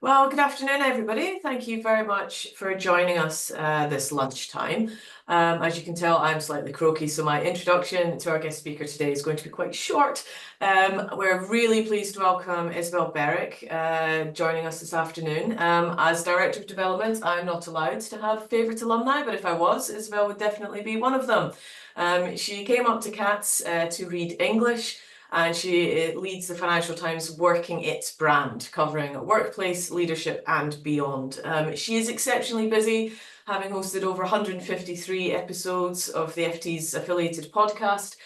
Well, good afternoon, everybody. Thank you very much for joining us this lunchtime. As you can tell, I'm slightly croaky, so my introduction to our guest speaker today is going to be quite short. We're really pleased to welcome Isabel Berwick joining us this afternoon. As Director of Development, I'm not allowed to have favourite alumni, but if I was, Isabel would definitely be one of them. She came up to CATS to read English, and she leads the Financial Times Working It brand, covering workplace, leadership, and beyond. She is exceptionally busy, having hosted over 153 episodes of the FT's affiliated podcast.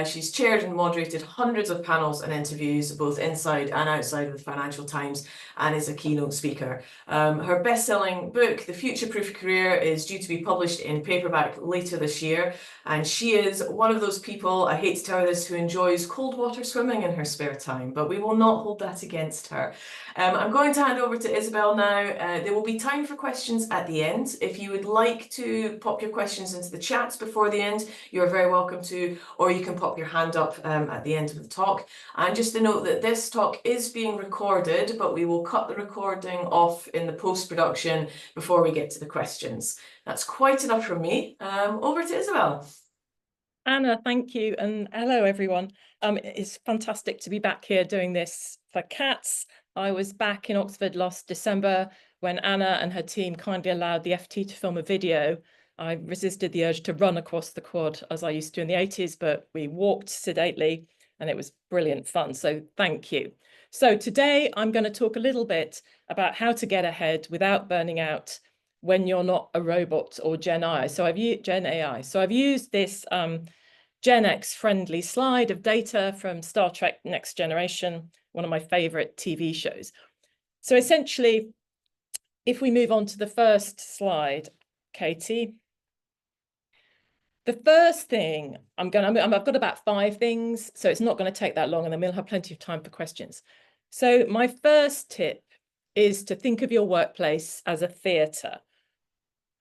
She's chaired and moderated hundreds of panels and interviews, both inside and outside of the Financial Times, and is a keynote speaker. Her best-selling book, The Future-Proof Career, is due to be published in paperback later this year, and she is one of those people, I hate to tell you this, who enjoys cold water swimming in her spare time, but we will not hold that against her. I'm going to hand over to Isabel now. There will be time for questions at the end. If you would like to pop your questions into the chat before the end, you're very welcome to, or you can pop your hand up at the end of the talk. And just to note that this talk is being recorded, but we will cut the recording off in the post-production before we get to the questions. That's quite enough from me. Over to Isabel. Anna, thank you. And hello, everyone. It's fantastic to be back here doing this for CATS. I was back in Oxford last December when Anna and her team kindly allowed the FT to film a video. I resisted the urge to run across the quad as I used to in the 80s, but we walked sedately and it was brilliant fun. So thank you. So today I'm going to talk a little bit about how to get ahead without burning out when you're not a robot or Gen AI. So I've used this Gen X friendly slide of data from Star Trek Next Generation, one of my favorite TV shows. So essentially, if we move on to the first slide, Katie, the first thing I've got about 5 things, so it's not going to take that long, and then we'll have plenty of time for questions. So my first tip is to think of your workplace as a theatre.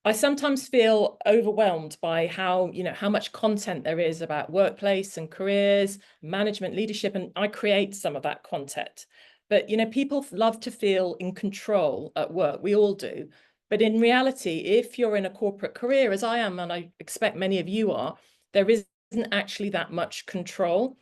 I sometimes feel overwhelmed by how much content there is about workplace and careers, management, leadership, and I create some of that content. But, people love to feel in control at work. We all do. But in reality, if you're in a corporate career, as I am, and I expect many of you are, there isn't actually that much control.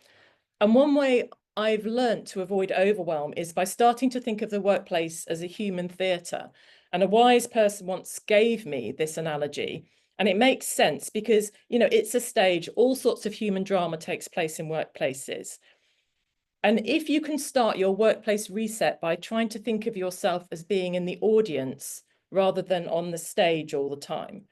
And one way I've learned to avoid overwhelm is by starting to think of the workplace as a human theatre. And a wise person once gave me this analogy, and it makes sense because, it's a stage. All sorts of human drama takes place in workplaces. And if you can start your workplace reset by trying to think of yourself as being in the audience rather than on the stage all the time.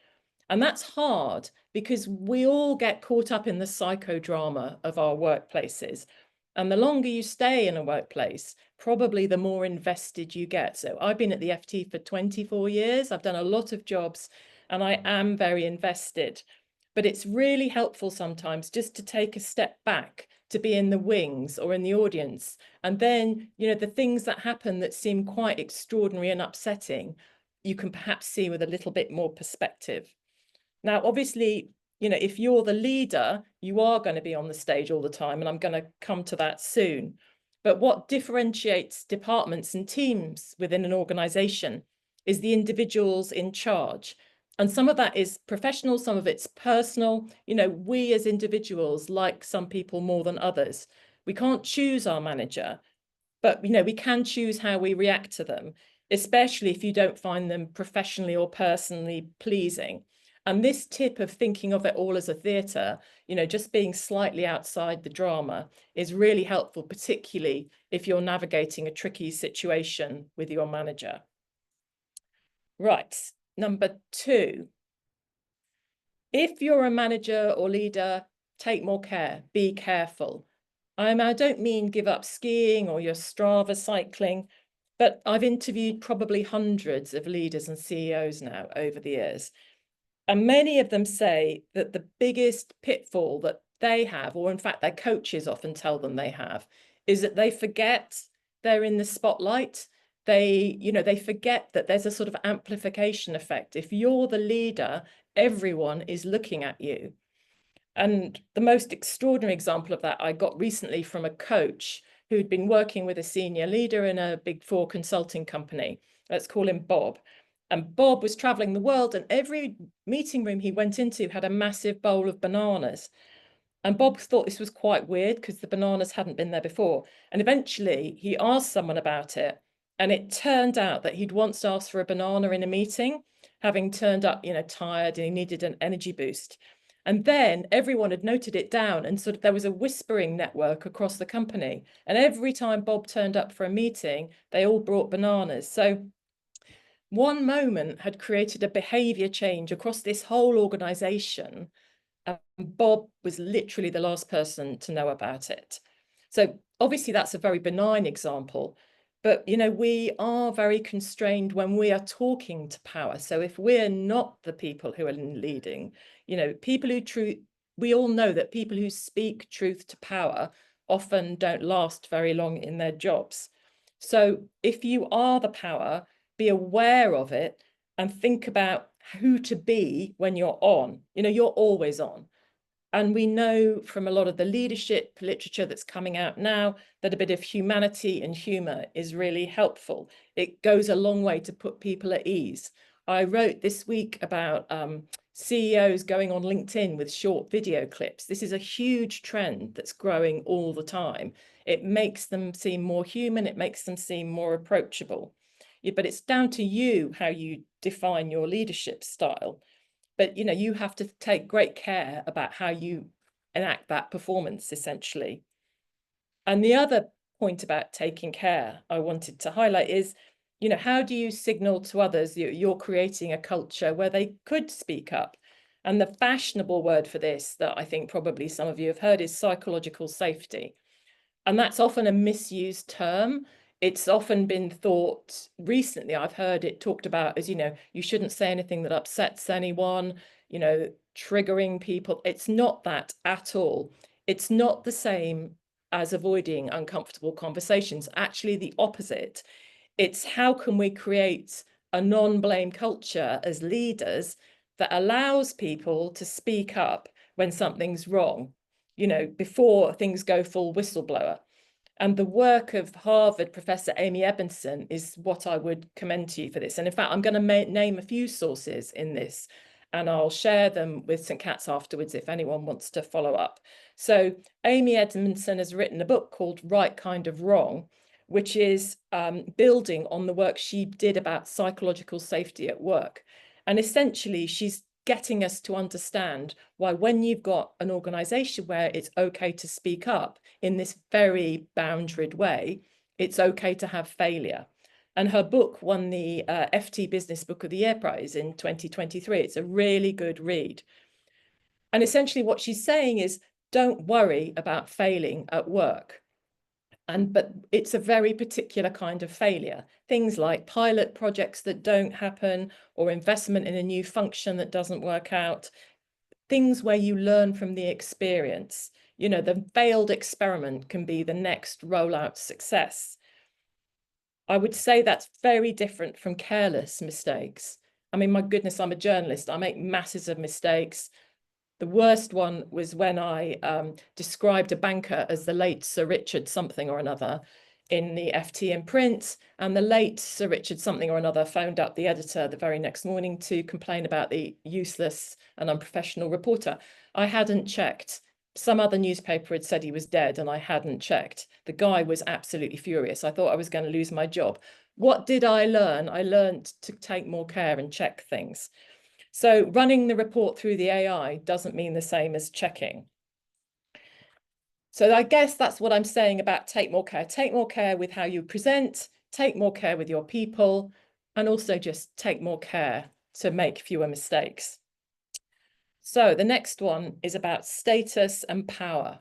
And that's hard because we all get caught up in the psychodrama of our workplaces. And the longer you stay in a workplace, probably the more invested you get. So I've been at the FT for 24 years. I've done a lot of jobs and I am very invested. But it's really helpful sometimes just to take a step back, to be in the wings or in the audience. And then, the things that happen that seem quite extraordinary and upsetting, you can perhaps see with a little bit more perspective. Now, obviously, if you're the leader, you are going to be on the stage all the time, and I'm going to come to that soon. But what differentiates departments and teams within an organization is the individuals in charge. And some of that is professional, some of it's personal. We as individuals like some people more than others. We can't choose our manager, but we can choose how we react to them, especially if you don't find them professionally or personally pleasing. And this tip of thinking of it all as a theatre, just being slightly outside the drama is really helpful, particularly if you're navigating a tricky situation with your manager. Right, number 2. If you're a manager or leader, take more care, be careful. I don't mean give up skiing or your Strava cycling, but I've interviewed probably hundreds of leaders and CEOs now over the years. And many of them say that the biggest pitfall that they have, or in fact their coaches often tell them they have, is that they forget they're in the spotlight. They forget that there's a sort of amplification effect. If you're the leader, everyone is looking at you. And the most extraordinary example of that I got recently from a coach who'd been working with a senior leader in a Big Four consulting company. Let's call him Bob. And Bob was traveling the world, and every meeting room he went into had a massive bowl of bananas. And Bob thought this was quite weird because the bananas hadn't been there before. And eventually he asked someone about it. And it turned out that he'd once asked for a banana in a meeting, having turned up, tired, and he needed an energy boost. And then everyone had noted it down, and sort of there was a whispering network across the company. And every time Bob turned up for a meeting, they all brought bananas. So one moment had created a behavior change across this whole organization. Bob was literally the last person to know about it. So obviously that's a very benign example, but we are very constrained when we are talking to power. So if we're not the people who are leading, we all know that people who speak truth to power often don't last very long in their jobs. So if you are the power, be aware of it and think about who to be when you're on. You're always on. And we know from a lot of the leadership literature that's coming out now that a bit of humanity and humor is really helpful. It goes a long way to put people at ease. I wrote this week about CEOs going on LinkedIn with short video clips. This is a huge trend that's growing all the time. It makes them seem more human. It makes them seem more approachable. But it's down to you how you define your leadership style. But you have to take great care about how you enact that performance, essentially. And the other point about taking care I wanted to highlight is, how do you signal to others you're creating a culture where they could speak up? And the fashionable word for this that I think probably some of you have heard is psychological safety. And that's often a misused term. It's often been thought recently, I've heard it talked about as, you shouldn't say anything that upsets anyone, triggering people. It's not that at all. It's not the same as avoiding uncomfortable conversations. Actually, the opposite. It's how can we create a non-blame culture as leaders that allows people to speak up when something's wrong, before things go full whistleblower. And the work of Harvard Professor Amy Edmondson is what I would commend to you for this. And in fact, I'm going to name a few sources in this, and I'll share them with St. Cat's afterwards if anyone wants to follow up. So Amy Edmondson has written a book called Right Kind of Wrong, which is building on the work she did about psychological safety at work. And essentially, she's getting us to understand why when you've got an organization where it's okay to speak up in this very boundaried way, it's okay to have failure. And her book won the FT Business Book of the Year prize in 2023. It's a really good read. And essentially what she's saying is, don't worry about failing at work. But it's a very particular kind of failure. Things like pilot projects that don't happen, or investment in a new function that doesn't work out. Things where you learn from the experience. The failed experiment can be the next rollout success. I would say that's very different from careless mistakes. I mean, my goodness, I'm a journalist. I make masses of mistakes. The worst one was when I described a banker as the late Sir Richard something or another in the FT in print, and the late Sir Richard something or another phoned up the editor the very next morning to complain about the useless and unprofessional reporter. I hadn't checked. Some other newspaper had said he was dead, and I hadn't checked. The guy was absolutely furious. I thought I was going to lose my job. What did I learn? I learned to take more care and check things. So running the report through the AI doesn't mean the same as checking. So I guess that's what I'm saying about take more care. Take more care with how you present, take more care with your people, and also just take more care to make fewer mistakes. So the next one is about status and power.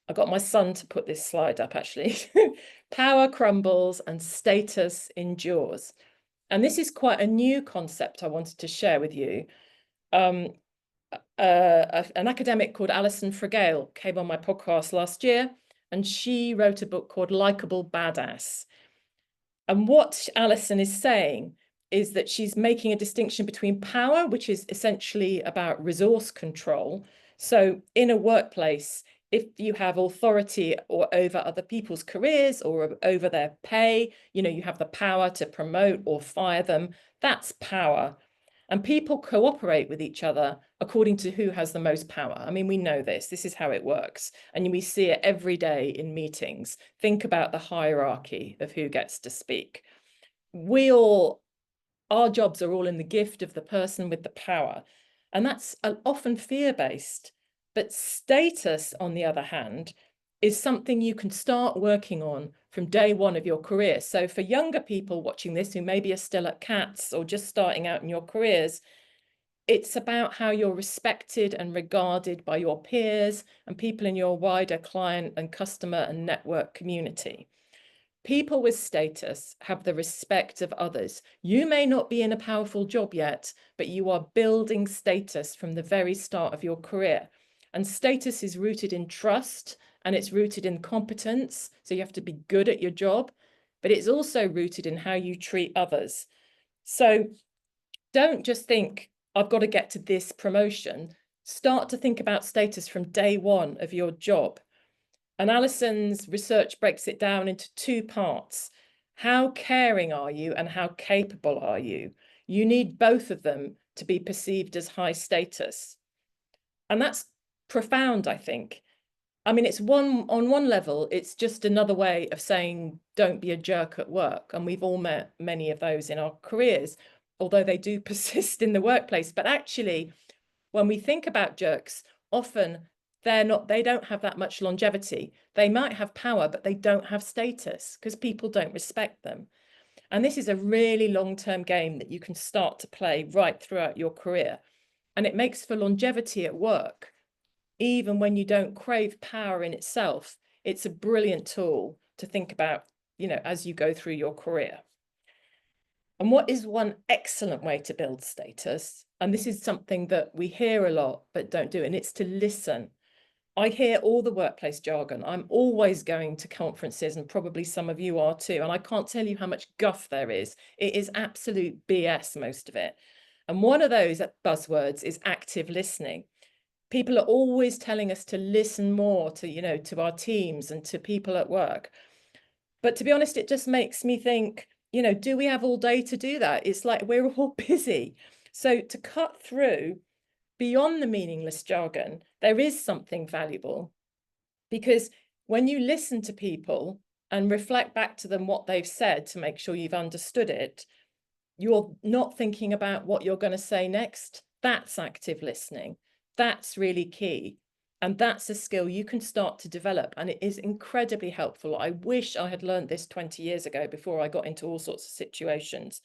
I got my son to put this slide up, actually. Power crumbles and status endures. And this is quite a new concept I wanted to share with you. An academic called Alison Fragale came on my podcast last year, and she wrote a book called Likeable Badass. And what Alison is saying is that she's making a distinction between power, which is essentially about resource control. So in a workplace, if you have authority or over other people's careers or over their pay, you have the power to promote or fire them. That's power. And people cooperate with each other according to who has the most power. I mean, we know this. This is how it works. And we see it every day in meetings. Think about the hierarchy of who gets to speak. Our jobs are all in the gift of the person with the power. And that's often fear-based. But status, on the other hand, is something you can start working on from day one of your career. So for younger people watching this who maybe are still at CATS or just starting out in your careers, it's about how you're respected and regarded by your peers and people in your wider client and customer and network community. People with status have the respect of others. You may not be in a powerful job yet, but you are building status from the very start of your career. And status is rooted in trust and it's rooted in competence. So you have to be good at your job, but it's also rooted in how you treat others. So don't just think, I've got to get to this promotion. Start to think about status from day one of your job. And Alison's research breaks it down into two parts. How caring are you and how capable are you? You need both of them to be perceived as high status. And that's profound, I think. I mean, on one level, it's just another way of saying, don't be a jerk at work. And we've all met many of those in our careers, although they do persist in the workplace. But actually, when we think about jerks, often they don't have that much longevity. They might have power, but they don't have status because people don't respect them. And this is a really long-term game that you can start to play right throughout your career. And it makes for longevity at work. Even when you don't crave power in itself, it's a brilliant tool to think about, as you go through your career. And what is one excellent way to build status? And this is something that we hear a lot, but don't do, and it's to listen. I hear all the workplace jargon. I'm always going to conferences, and probably some of you are too. And I can't tell you how much guff there is. It is absolute BS, most of it. And one of those buzzwords is active listening. People are always telling us to listen more to our teams and to people at work. But to be honest, it just makes me think, do we have all day to do that? It's like we're all busy. So to cut through beyond the meaningless jargon, there is something valuable, because when you listen to people and reflect back to them what they've said to make sure you've understood it, you're not thinking about what you're going to say next. That's active listening. That's really key. And that's a skill you can start to develop. And it is incredibly helpful. I wish I had learned this 20 years ago before I got into all sorts of situations,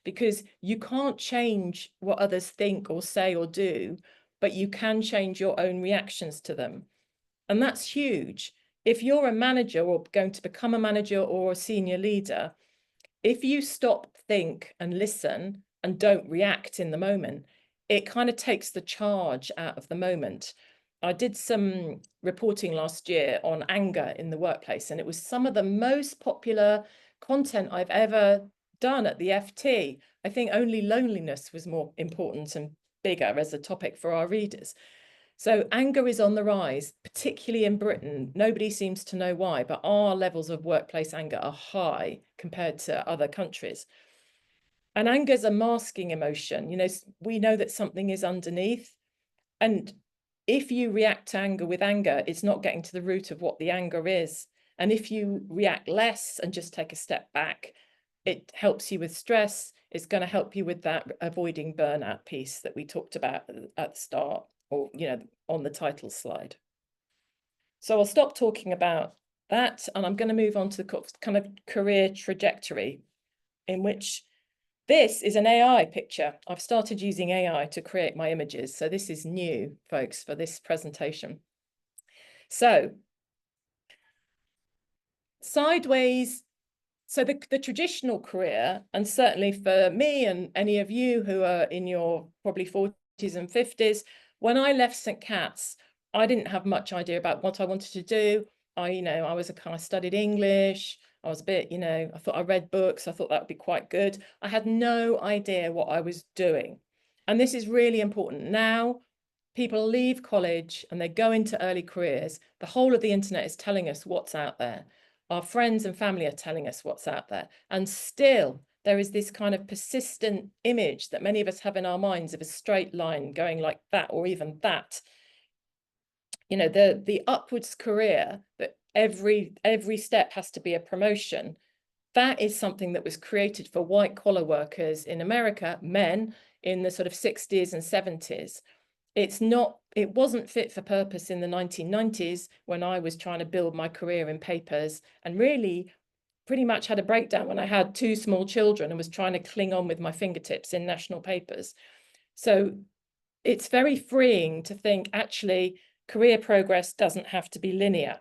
because you can't change what others think or say or do, but you can change your own reactions to them. And that's huge. If you're a manager or going to become a manager or a senior leader, if you stop, think and listen and don't react in the moment, it kind of takes the charge out of the moment. I did some reporting last year on anger in the workplace, and it was some of the most popular content I've ever done at the FT. I think only loneliness was more important and bigger as a topic for our readers. So anger is on the rise, particularly in Britain. Nobody seems to know why, but our levels of workplace anger are high compared to other countries. And anger is a masking emotion. We know that something is underneath. And if you react to anger with anger, it's not getting to the root of what the anger is. And if you react less and just take a step back, it helps you with stress. It's going to help you with that avoiding burnout piece that we talked about at the start, or, on the title slide. So I'll stop talking about that, and I'm going to move on to the kind of career trajectory, in which this is an AI picture. I've started using AI to create my images. So this is new, folks, for this presentation. So sideways. So the traditional career, and certainly for me and any of you who are in your probably 40s and 50s, when I left St. Cat's, I didn't have much idea about what I wanted to do. I studied English. I was a bit, I thought I read books. I thought that would be quite good. I had no idea what I was doing. And this is really important. Now, people leave college and they go into early careers, the whole of the internet is telling us what's out there. Our friends and family are telling us what's out there. And still, there is this kind of persistent image that many of us have in our minds of a straight line going like that, or even that. You know, the upwards career, that every step has to be a promotion. That is something that was created for white collar workers in America, men in the sort of 60s and 70s. It wasn't fit for purpose in the 1990s when I was trying to build my career in papers, and really pretty much had a breakdown when I had 2 small children and was trying to cling on with my fingertips in national papers. So it's very freeing to think actually career progress doesn't have to be linear.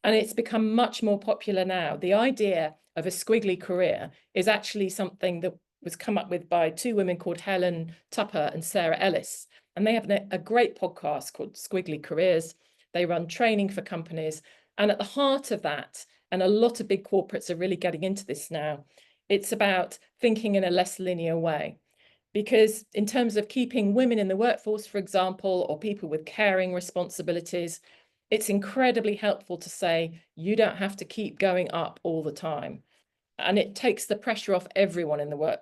And it's become much more popular now. The idea of a squiggly career is actually something that was come up with by 2 women called Helen Tupper and Sarah Ellis. And they have a great podcast called Squiggly Careers. They run training for companies. And at the heart of that, and a lot of big corporates are really getting into this now, it's about thinking in a less linear way. Because in terms of keeping women in the workforce, for example, or people with caring responsibilities, it's incredibly helpful to say, you don't have to keep going up all the time. And it takes the pressure off everyone in the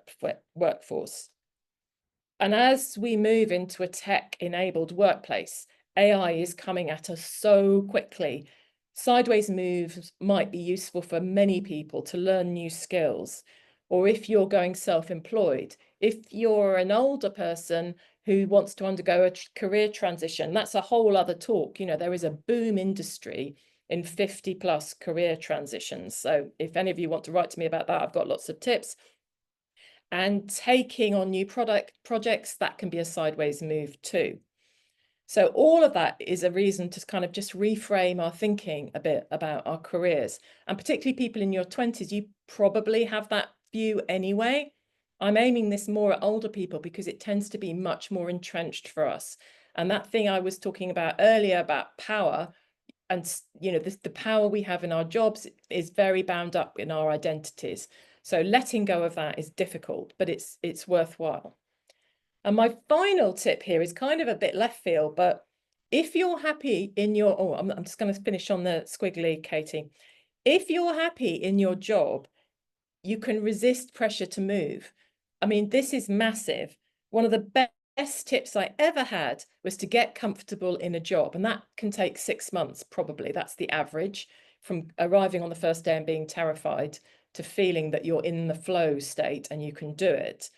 workforce. And as we move into a tech-enabled workplace, AI is coming at us so quickly. Sideways moves might be useful for many people to learn new skills. Or if you're going self-employed, if you're an older person who wants to undergo a career transition, that's a whole other talk. You know, there is a boom industry in 50+ career transitions. So if any of you want to write to me about that, I've got lots of tips. And taking on new projects, that can be a sideways move too. So all of that is a reason to kind of just reframe our thinking a bit about our careers. And particularly people in your 20s, you probably have that view anyway. I'm aiming this more at older people because it tends to be much more entrenched for us. And that thing I was talking about earlier about power, and you know, the power we have in our jobs is very bound up in our identities. So letting go of that is difficult, but it's worthwhile. And my final tip here is kind of a bit left field, but if you're happy in your, oh, I'm just going to finish on the squiggly, Katie. If you're happy in your job, you can resist pressure to move. I mean, this is massive. One of the best tips I ever had was to get comfortable in a job, and that can take 6 months, probably. That's the average, from arriving on the first day and being terrified to feeling that you're in the flow state and you can do it.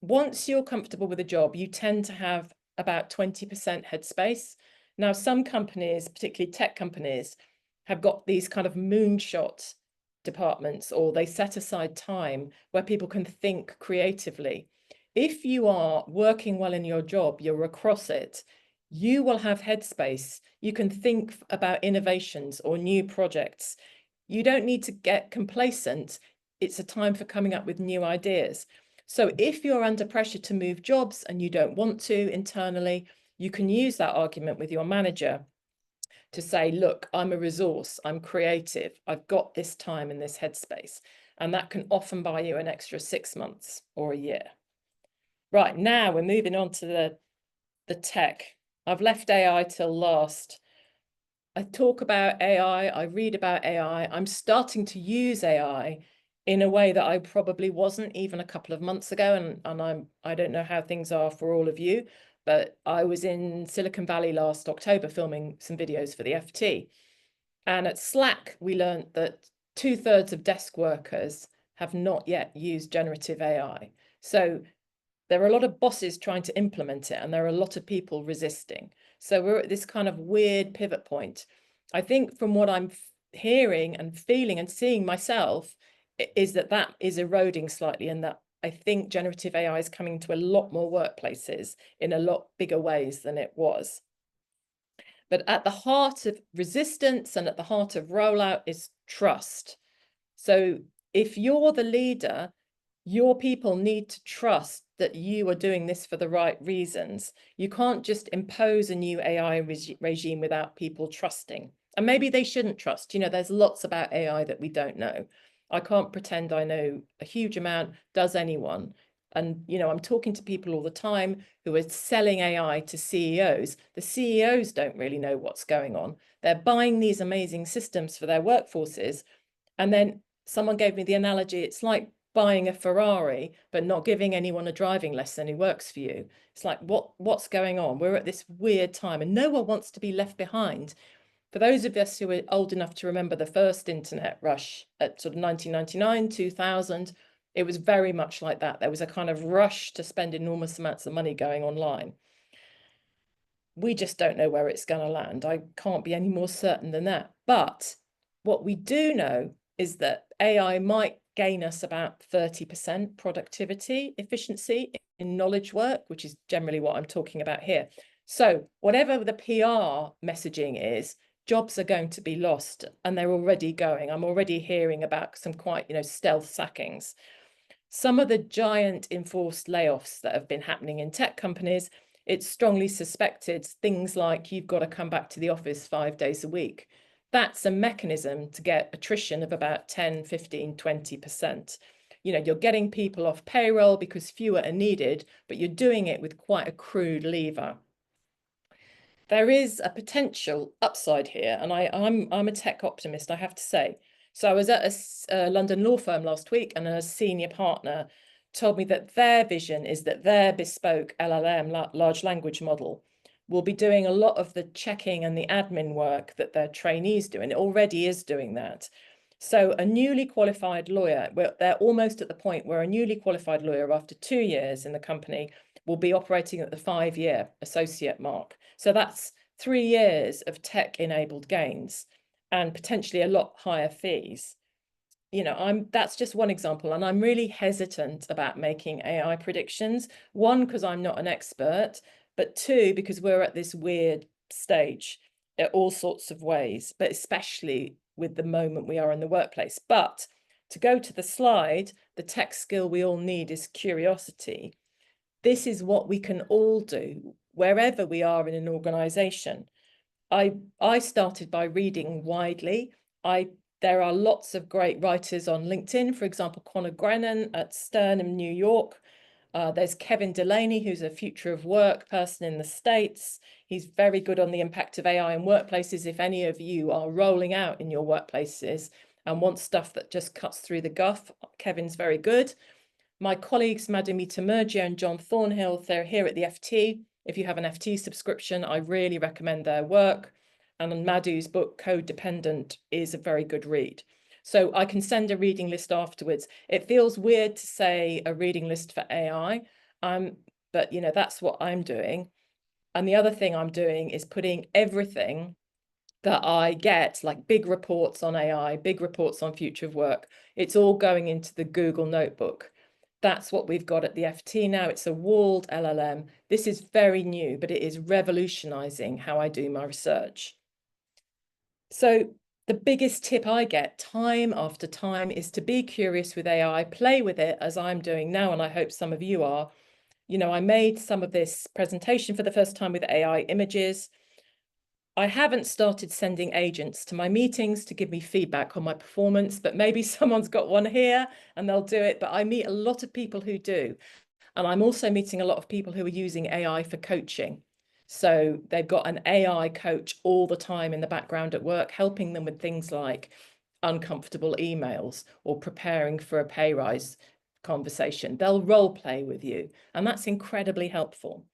Once you're comfortable with a job, you tend to have about 20% headspace. Now, some companies, particularly tech companies, have got these kind of moonshot departments, or they set aside time where people can think creatively. If you are working well in your job, you're across it, you will have headspace. You can think about innovations or new projects. You don't need to get complacent. It's a time for coming up with new ideas. So if you're under pressure to move jobs and you don't want to internally, you can use that argument with your manager to say, look, I'm a resource, I'm creative, I've got this time in this headspace. And that can often buy you an extra 6 months or a year. Right, now we're moving on to the tech. I've left AI till last. I talk about AI, I read about AI, I'm starting to use AI in a way that I probably wasn't even a couple of months ago. And I don't know how things are for all of you, but I was in Silicon Valley last October filming some videos for the FT. And at Slack, we learned that 2/3 of desk workers have not yet used generative AI. So there are a lot of bosses trying to implement it, and there are a lot of people resisting. So we're at this kind of weird pivot point. I think from what I'm hearing and feeling and seeing myself is that is eroding slightly, and that I think generative AI is coming to a lot more workplaces in a lot bigger ways than it was. But at the heart of resistance and at the heart of rollout is trust. So if you're the leader, your people need to trust that you are doing this for the right reasons. You can't just impose a new AI regime without people trusting. And maybe they shouldn't trust. You know, there's lots about AI that we don't know. I can't pretend I know a huge amount. Does anyone? And, you know, I'm talking to people all the time who are selling AI to CEOs. The CEOs don't really know what's going on. They're buying these amazing systems for their workforces. And then someone gave me the analogy, it's like buying a Ferrari, but not giving anyone a driving lesson who works for you. It's like, what's going on? We're at this weird time and no one wants to be left behind. For those of us who are old enough to remember the first internet rush at sort of 1999, 2000, it was very much like that. There was a kind of rush to spend enormous amounts of money going online. We just don't know where it's going to land. I can't be any more certain than that. But what we do know is that AI might gain us about 30% productivity efficiency in knowledge work, which is generally what I'm talking about here. So whatever the PR messaging is, jobs are going to be lost, and they're already going. I'm already hearing about some quite, stealth sackings. Some of the giant enforced layoffs that have been happening in tech companies, it's strongly suspected things like you've got to come back to the office 5 days a week. That's a mechanism to get attrition of about 10, 15, 20%. You're getting people off payroll because fewer are needed, but you're doing it with quite a crude lever. There is a upside here, and I'm a tech optimist, I have to say. So I was at a London law firm last week, and a senior partner told me that their vision is that their bespoke LLM, large language model, will be doing a lot of the checking and the admin work that their trainees do, and it already is doing that. So a newly qualified lawyer, they're almost at the point where a newly qualified lawyer after 2 years in the company will be operating at the 5-year associate mark. So that's 3 years of tech-enabled gains and potentially a lot higher fees. That's just one example, and I'm really hesitant about making AI predictions. One, because I'm not an expert, but two, because we're at this weird stage in all sorts of ways, but especially with the moment we are in the workplace. But to go to the slide, the tech skill we all need is curiosity. This is what we can all do wherever we are in an organization. I started by reading widely. There are lots of great writers on LinkedIn, for example, Connor Grennan at Stern in New York. There's Kevin Delaney, who's a future of work person in the States. He's very good on the impact of AI in workplaces. If any of you are rolling out in your workplaces and want stuff that just cuts through the guff, Kevin's very good. My colleagues, Madhumita Murgia and John Thornhill, they're here at the FT. If you have an FT subscription, I really recommend their work. And Madhu's book, Codependent, is a very good read. So I can send a reading list afterwards. It feels weird to say a reading list for AI, but that's what I'm doing. And the other thing I'm doing is putting everything that I get, like big reports on AI, big reports on future of work, it's all going into the Google Notebook. That's what we've got at the FT now. It's a walled LLM. This is very new, but it is revolutionizing how I do my research. So the biggest tip I get time after time is to be curious with AI, play with it as I'm doing now, and I hope some of you are. I made some of this presentation for the first time with AI images. I haven't started sending agents to my meetings to give me feedback on my performance, but maybe someone's got one here and they'll do it. But I meet a lot of people who do. And I'm also meeting a lot of people who are using AI for coaching. So they've got an AI coach all the time in the background at work, helping them with things like uncomfortable emails or preparing for a pay rise conversation. They'll role play with you. And that's incredibly helpful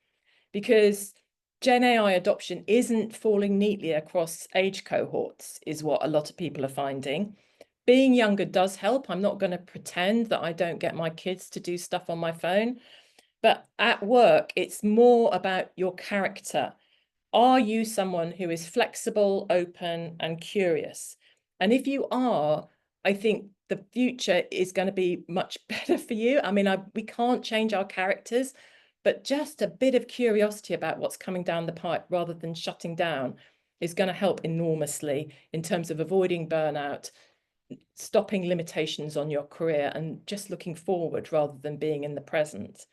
because Gen AI adoption isn't falling neatly across age cohorts, is what a lot of people are finding. Being younger does help. I'm not going to pretend that I don't get my kids to do stuff on my phone. But at work, it's more about your character. Are you someone who is flexible, open, and curious? And if you are, I think the future is going to be much better for you. I mean, we can't change our characters, but just a bit of curiosity about what's coming down the pipe rather than shutting down is going to help enormously in terms of avoiding burnout, stopping limitations on your career, and just looking forward rather than being in the present.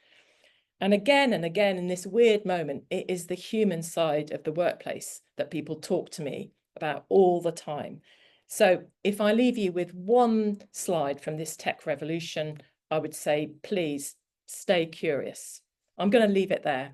And again in this weird moment, it is the human side of the workplace that people talk to me about all the time. So if I leave you with one slide from this tech revolution, I would say, please stay curious. I'm going to leave it there.